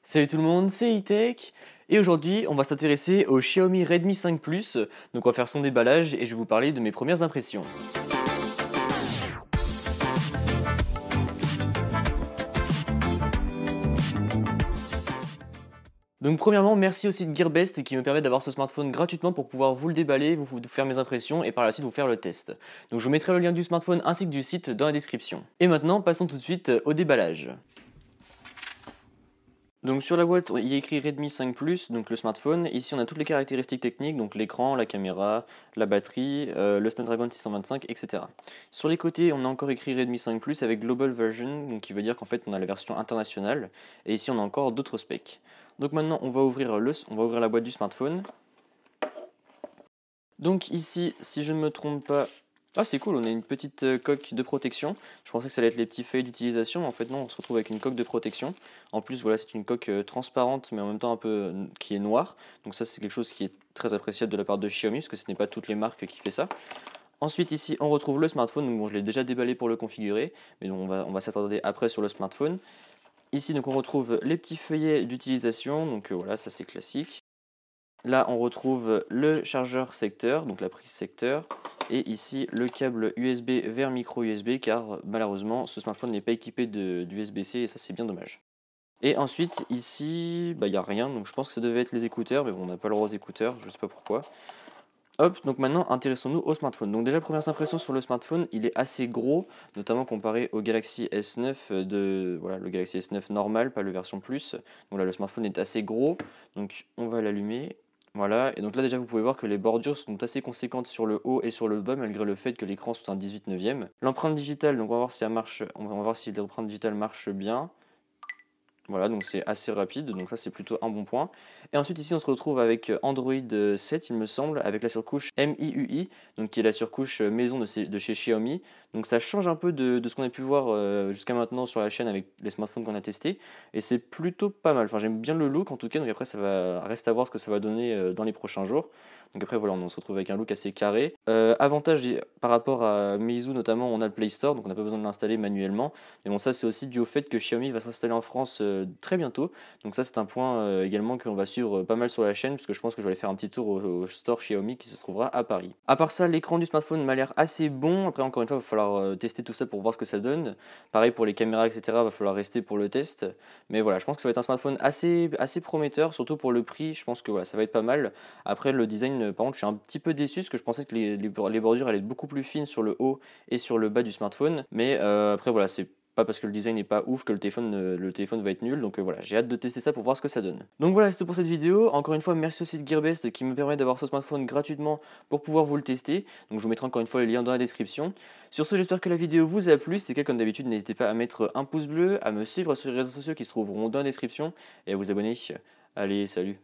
Salut tout le monde, c'est E-Tech et aujourd'hui on va s'intéresser au Xiaomi Redmi 5 Plus. Donc on va faire son déballage et je vais vous parler de mes premières impressions. Donc premièrement, merci au site Gearbest qui me permet d'avoir ce smartphone gratuitement pour pouvoir vous le déballer, vous faire mes impressions et par la suite vous faire le test. Donc je vous mettrai le lien du smartphone ainsi que du site dans la description. Et maintenant passons tout de suite au déballage. Donc sur la boîte, il y a écrit Redmi 5 Plus, donc le smartphone. Ici, on a toutes les caractéristiques techniques, donc l'écran, la caméra, la batterie, le Snapdragon 625, etc. Sur les côtés, on a encore écrit Redmi 5 Plus avec Global Version, donc qui veut dire qu'en fait, on a la version internationale. Et ici, on a encore d'autres specs. Donc maintenant, on va ouvrir la boîte du smartphone. Donc ici, si je ne me trompe pas, ah c'est cool, on a une petite coque de protection. Je pensais que ça allait être les petits feuilles d'utilisation, mais en fait non, on se retrouve avec une coque de protection. En plus voilà, c'est une coque transparente, mais en même temps un peu qui est noire. Donc ça c'est quelque chose qui est très appréciable de la part de Xiaomi, parce que ce n'est pas toutes les marques qui fait ça. Ensuite ici on retrouve le smartphone, donc bon je l'ai déjà déballé pour le configurer, mais donc on va s'attarder après sur le smartphone. Ici donc on retrouve les petits feuillets d'utilisation, donc voilà ça c'est classique. Là, on retrouve le chargeur secteur, donc la prise secteur, et ici le câble USB vers micro USB, car malheureusement ce smartphone n'est pas équipé d'USB-C et ça c'est bien dommage. Et ensuite ici, il n'y a rien, donc je pense que ça devait être les écouteurs, mais bon, on n'a pas le droit aux écouteurs, je ne sais pas pourquoi. Hop, donc maintenant intéressons-nous au smartphone. Donc déjà première impression sur le smartphone, il est assez gros, notamment comparé au Galaxy S9 voilà, le Galaxy S9 normal, pas le version plus. Donc là le smartphone est assez gros, donc on va l'allumer. Voilà, et donc là déjà vous pouvez voir que les bordures sont assez conséquentes sur le haut et sur le bas malgré le fait que l'écran soit un 18/9. L'empreinte digitale, donc on va voir si elle marche, on va voir si l'empreinte digitale marche bien. Voilà, donc c'est assez rapide, donc ça c'est plutôt un bon point. Et ensuite ici on se retrouve avec Android 7 il me semble, avec la surcouche MIUI, donc qui est la surcouche maison de chez Xiaomi. Donc ça change un peu de ce qu'on a pu voir jusqu'à maintenant sur la chaîne avec les smartphones qu'on a testés. Et c'est plutôt pas mal, enfin j'aime bien le look en tout cas, donc après ça va reste à voir ce que ça va donner dans les prochains jours. Donc après voilà, on se retrouve avec un look assez carré. Avantage par rapport à Meizu notamment, on a le Play Store, donc on n'a pas besoin de l'installer manuellement. Mais bon ça c'est aussi dû au fait que Xiaomi va s'installer en France très bientôt. Donc ça c'est un point également qu'on va suivre pas mal sur la chaîne, puisque je pense que je vais aller faire un petit tour au store Xiaomi qui se trouvera à Paris. A part ça, l'écran du smartphone m'a l'air assez bon. Après encore une fois, il va falloir tester tout ça pour voir ce que ça donne. Pareil pour les caméras, etc. Il va falloir rester pour le test. Mais voilà, je pense que ça va être un smartphone assez prometteur, surtout pour le prix. Je pense que voilà, ça va être pas mal. Après le design, par contre, je suis un petit peu déçu parce que je pensais que les bordures allaient être beaucoup plus fines sur le haut et sur le bas du smartphone. Mais après voilà, c'est pas parce que le design n'est pas ouf que le téléphone va être nul, donc voilà, j'ai hâte de tester ça pour voir ce que ça donne. Donc voilà, c'est tout pour cette vidéo. Encore une fois, merci au site Gearbest qui me permet d'avoir ce smartphone gratuitement pour pouvoir vous le tester. Donc je vous mettrai encore une fois les liens dans la description. Sur ce, j'espère que la vidéo vous a plu. Si c'est le cas, comme d'habitude, n'hésitez pas à mettre un pouce bleu, à me suivre sur les réseaux sociaux qui se trouveront dans la description et à vous abonner. Allez, salut!